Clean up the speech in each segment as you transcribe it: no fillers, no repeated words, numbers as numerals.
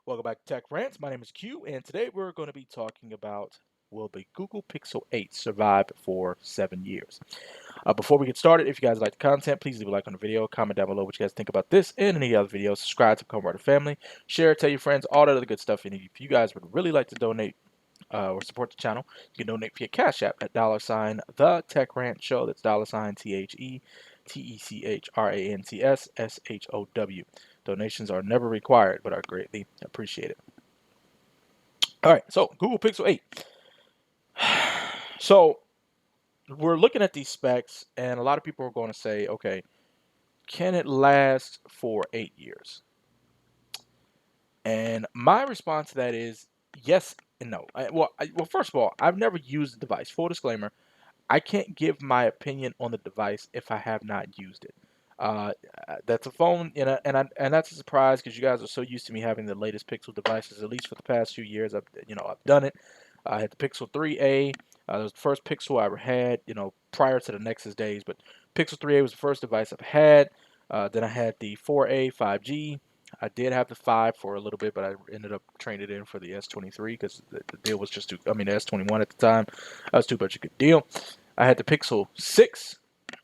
Welcome back to Tech Rants. My name is Q, and today we're going to be talking about will the Google Pixel 8 survive for 7 years? Before we get started, if you guys like the content, please leave a like on the video, comment down below what you guys think about this and any other videos, subscribe to become part of the family, share, tell your friends, all that other good stuff. And if you guys would really like to donate or support the channel, you can donate via Cash App at $ the Tech Rant Show. That's $ TheTechrantsshow. Donations are never required, but are greatly appreciated. All right, so Google Pixel 8. So we're looking at these specs, and a lot of people are going to say, okay, can it last for 8 years? And my response to that is yes and no. Well, first of all, I've never used the device. Full disclaimer, I can't give my opinion on the device if I have not used it. Uh, that's a phone, and that's a surprise because you guys are so used to me having the latest Pixel devices. At least for the past few years, I've done it. I had the Pixel 3a. That was the first Pixel I ever had. Prior to the Nexus days, but Pixel 3a was the first device I've had. Then I had the 4a 5G. I did have the 5 for a little bit, but I ended up trading it in for the S23 because the deal was just too. I mean, the S21 at the time, that was too much a good deal. I had the Pixel 6,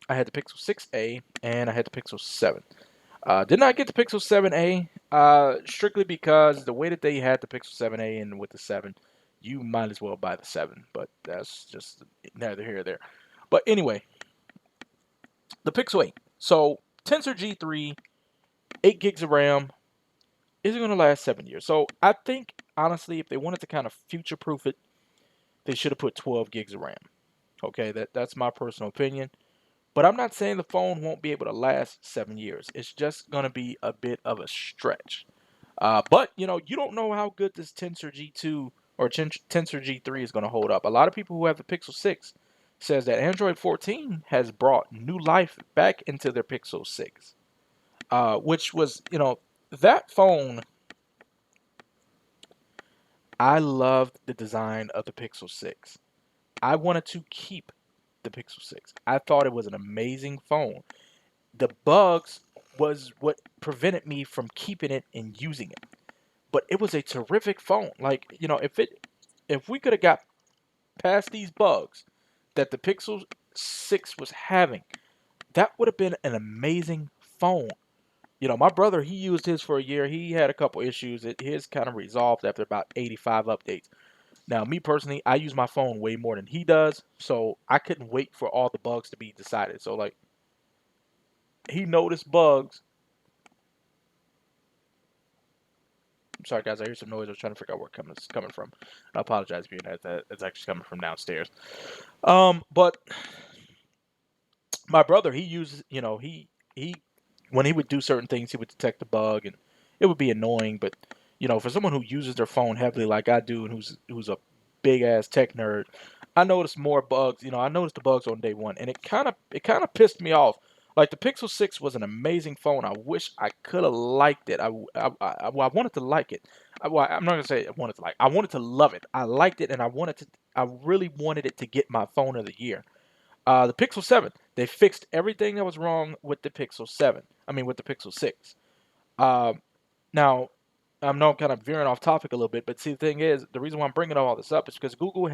I had the Pixel 6a, and I had the Pixel 7. Did not get the Pixel 7a strictly because the way that they had the Pixel 7a and with the 7, you might as well buy the 7, but that's just neither here nor there. But anyway, the Pixel 8. So Tensor G3, 8 gigs of RAM, is going to last 7 years. So I think, honestly, if they wanted to kind of future proof it, they should have put 12 gigs of RAM. Okay, that's my personal opinion. But I'm not saying the phone won't be able to last 7 years. It's just going to be a bit of a stretch. But you don't know how good this Tensor G2 or Tensor G3 is going to hold up. A lot of people who have the Pixel 6 says that Android 14 has brought new life back into their Pixel 6, which was, that phone. I loved the design of the Pixel 6. I wanted to keep the Pixel 6. I thought it was an amazing phone. The bugs was what prevented me from keeping it and using it. But it was a terrific phone. Like, if we could have got past these bugs that the Pixel 6 was having, that would have been an amazing phone. My brother, he used his for a year. He had a couple issues. His kind of resolved after about 85 updates. Now, me personally, I use my phone way more than he does, so I couldn't wait for all the bugs to be decided. So, like, he noticed bugs. I'm sorry, guys. I hear some noise. I was trying to figure out where it's coming from. I apologize being that it's actually coming from downstairs. But my brother, he uses, he when he would do certain things, he would detect the bug, and it would be annoying. But for someone who uses their phone heavily like I do, and who's a big ass tech nerd, I noticed more bugs. I noticed the bugs on day one, and it kind of pissed me off. Like the Pixel 6 was an amazing phone. I wish I could have liked it. I wanted to like it. I'm not gonna say I wanted to like. I wanted to love it. I liked it, and I really wanted it to get my phone of the year. The Pixel 7, they fixed everything that was wrong with the Pixel 7. I mean, with the Pixel 6. Uh, Now, I'm now kind of veering off topic a little bit, but see, the thing is, the reason why I'm bringing all this up is because Google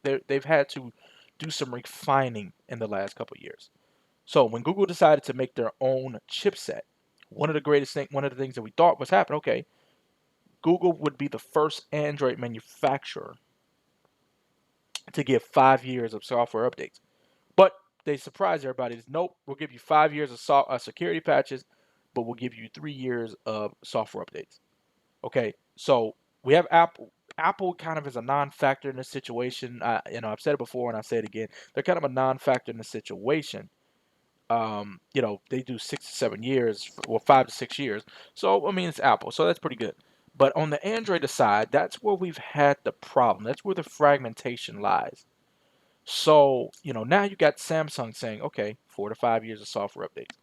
they've had to do some refining in the last couple of years. So when Google decided to make their own chipset, one of the things that we thought was happening, okay, Google would be the first Android manufacturer to give 5 years of software updates. But they surprised everybody. Nope, we'll give you 5 years of security patches, but we'll give you 3 years of software updates. Okay, so we have Apple. Apple kind of is a non-factor in this situation. I've said it before and I say it again. They're kind of a non-factor in the situation. They do 6 to 7 years, or 5 to 6 years. So I mean, it's Apple, so that's pretty good. But on the Android side, that's where we've had the problem. That's where the fragmentation lies. So, now you got Samsung saying, okay, 4 to 5 years of software updates.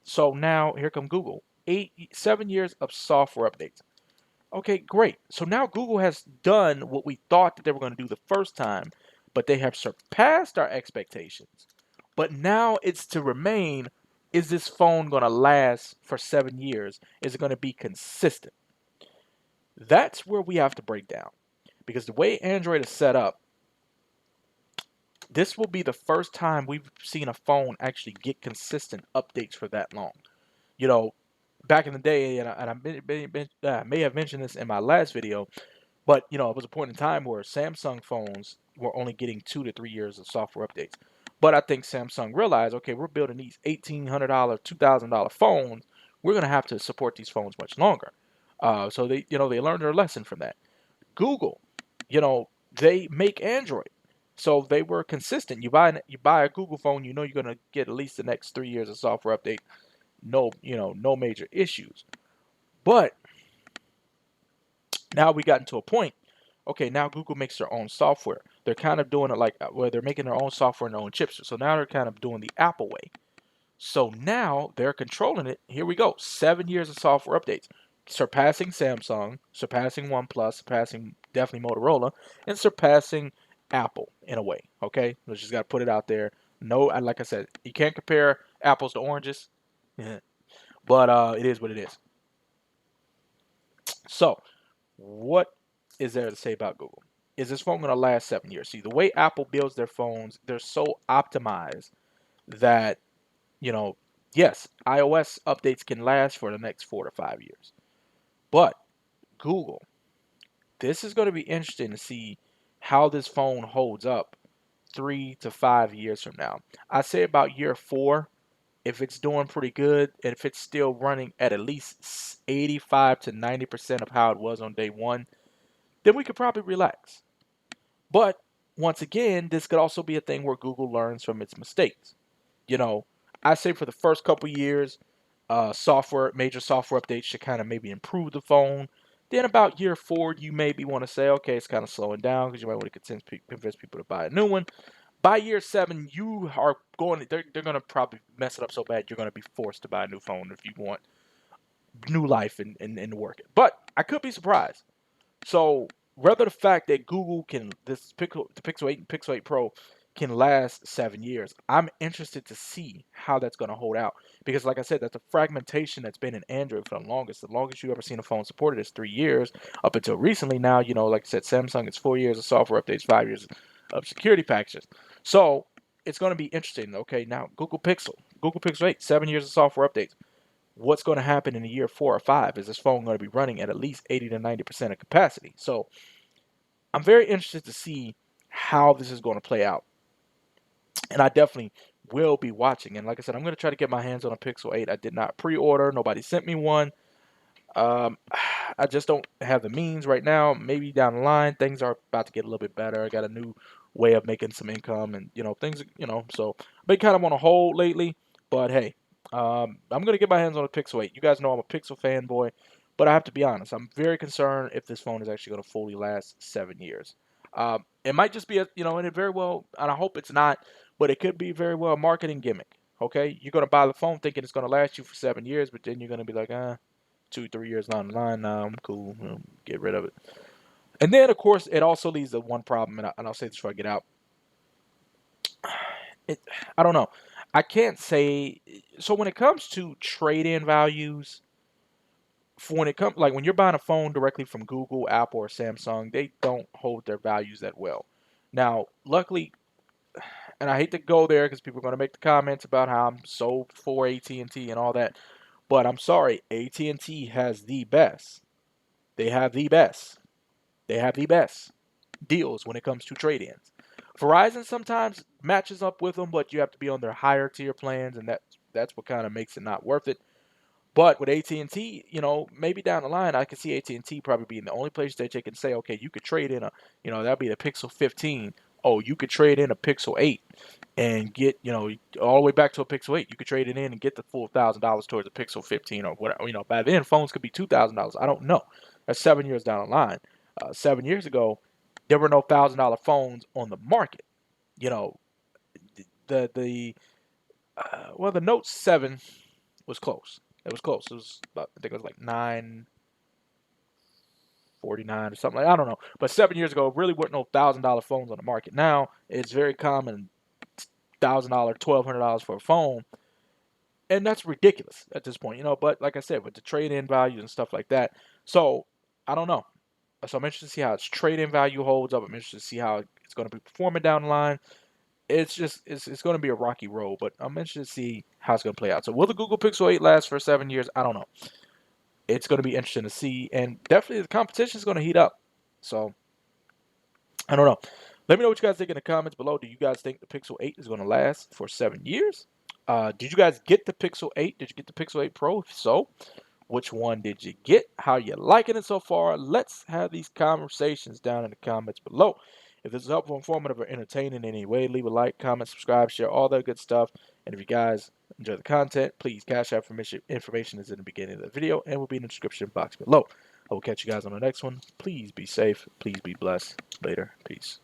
So now here come Google, 7 years of software updates. Okay, great. So now Google has done what we thought that they were going to do the first time, but they have surpassed our expectations. But now it's to remain, is this phone going to last for 7 years? Is it going to be consistent? That's where we have to break down because the way Android is set up, this will be the first time we've seen a phone actually get consistent updates for that long. You know, back in the day, and I may have mentioned this in my last video, but it was a point in time where Samsung phones were only getting 2 to 3 years of software updates. But I think Samsung realized, okay, we're building these $1,800, $2,000 phones. We're going to have to support these phones much longer. So they learned their lesson from that. Google, they make Android, so they were consistent. You buy a Google phone, you're going to get at least the next 3 years of software update. No major issues. But now we got into a point. Okay, now Google makes their own software. They're kind of doing it like where they're making their own software and their own chips. So now they're kind of doing the Apple way. So now they're controlling it. Here we go. 7 years of software updates, surpassing Samsung, surpassing OnePlus, surpassing definitely Motorola, and surpassing Apple in a way. Okay, we just got to put it out there. No, like I said, you can't compare apples to oranges, but it is what it is. So, what is there to say about Google? Is this phone going to last 7 years? See, the way Apple builds their phones, they're so optimized that you know, yes, iOS updates can last for the next 4 to 5 years. But Google, this is going to be interesting to see how this phone holds up 3 to 5 years from now. I say about year four, if it's doing pretty good, and if it's still running at least 85 to 90% of how it was on day one, then we could probably relax. But once again, this could also be a thing where Google learns from its mistakes. You know, I say for the first couple years, major software updates should kind of maybe improve the phone. Then about year four, you maybe want to say, okay, it's kind of slowing down because you might want to convince people to buy a new one. By year seven, you are going. They're going to probably mess it up so bad you're going to be forced to buy a new phone if you want new life and work it. But I could be surprised. So rather the fact that Google can the Pixel 8 and Pixel 8 Pro can last 7 years, I'm interested to see how that's going to hold out because, like I said, that's a fragmentation that's been in Android for the longest. The longest you've ever seen a phone supported is 3 years. Up until recently, now like I said, Samsung is 4 years of software updates, 5 years of security packages. So it's going to be interesting. Okay, now Google Pixel 8, 7 years of software updates. What's going to happen in a year 4 or 5? Is this phone going to be running at least 80 to 90% of capacity? So I'm very interested to see how this is going to play out. And I definitely will be watching. And like I said, I'm going to try to get my hands on a Pixel 8. I did not pre-order. Nobody sent me one. Um, I just don't have the means right now. Maybe down the line, things are about to get a little bit better. I got a new way of making some income, and things. So I've been kind of on a hold lately. But hey, I'm gonna get my hands on a Pixel 8. You guys know I'm a Pixel fanboy, but I have to be honest. I'm very concerned if this phone is actually gonna fully last 7 years. It might just be and it very well, and I hope it's not, but it could be very well a marketing gimmick. Okay, you're gonna buy the phone thinking it's gonna last you for 7 years, but then you're gonna be like, 2, 3 years down the line, nah, I'm cool. Get rid of it. And then, of course, it also leads to one problem, and I'll say this before I get out. It, I don't know. I can't say. So when it comes to trade-in values, for when it comes like when you're buying a phone directly from Google, Apple, or Samsung, they don't hold their values that well. Now, luckily, and I hate to go there because people are going to make the comments about how I'm so for AT&T and all that, but I'm sorry, AT&T has the best. They have the best. They have the best deals when it comes to trade-ins. Verizon sometimes matches up with them, but you have to be on their higher tier plans, and that's what kind of makes it not worth it. But with AT&T, maybe down the line, I could see AT&T probably being the only place that they can say, okay, you could trade in that'd be the Pixel 15. Oh, you could trade in a Pixel 8 and get, all the way back to a Pixel 8. You could trade it in and get the full $1,000 towards a Pixel 15 or whatever. By then, phones could be $2,000. I don't know. That's 7 years down the line. 7 years ago, there were no $1,000 phones on the market. You know, the well, the Note 7 was close. It was close. It was about, I think it was like 949 or something like I don't know. But 7 years ago, really weren't no $1,000 phones on the market. Now it's very common, $1,000, $1,200 for a phone, and that's ridiculous at this point. But like I said, with the trade-in values and stuff like that, so I don't know. So I'm interested to see how its trading value holds up. I'm interested to see how it's going to be performing down the line. It's going to be a rocky road, but I'm interested to see how it's going to play out. So will the Google Pixel 8 last for 7 years? I don't know. It's going to be interesting to see, and definitely the competition is going to heat up. So I don't know. Let me know what you guys think in the comments below. Do you guys think the Pixel 8 is going to last for 7 years? Did you guys get the Pixel 8? Did you get the Pixel 8 Pro? If so, which one did you get? How you liking it so far? Let's have these conversations down in the comments below. If this is helpful, informative, or entertaining in any way, leave a like, comment, subscribe, share, all that good stuff. And if you guys enjoy the content, please cash out information is in the beginning of the video and will be in the description box below. I will catch you guys on the next one. Please be safe. Please be blessed. Later. Peace.